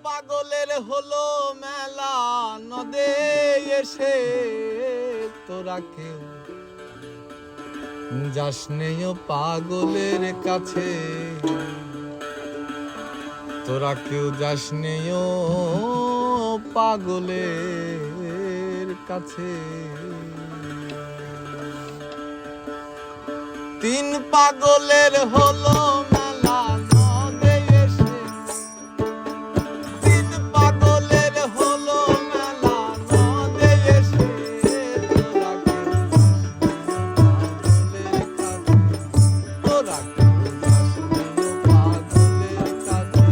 পাগলের হলো মেলা নদে এসে তোরা কেউ যাস নেই পাগলের কাছে, তোরা কেউ যাস নেই পাগলের কাছে। তিন পাগলের হলো মেলা নদে এসে, তিন পাগলের হলো মেলা নদে এসে, তোরা কেউ পাগলের কাছে, তোরা কেউ যাস নেই পাগলের কাছে।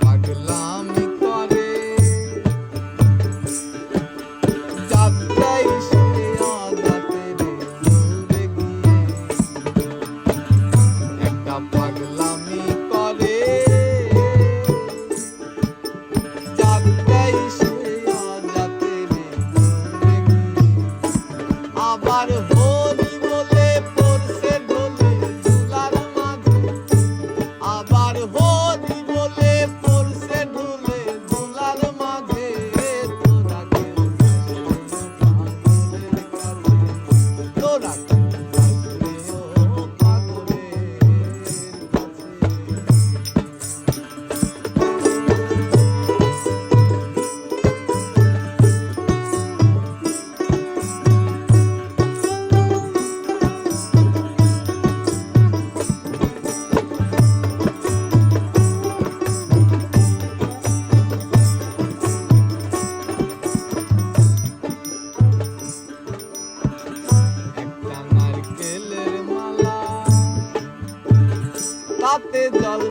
পাগলামি করে যাত্রাই সে আদাতের দূরে গিয়ে, একটা পাগলামি করে যাত্রাই সে আদাতের দূরে গিয়ে, আবার হরি বলে পড়ছে ঢোলে দুলার মাঝে, আবার হরি বলে পড়ছে ঢোলে দুলার মাঝে, তোরা কেউ যাস নেই পাগলের কাছে, তোরা কেউ যাস নেই পাগলের তাতে জল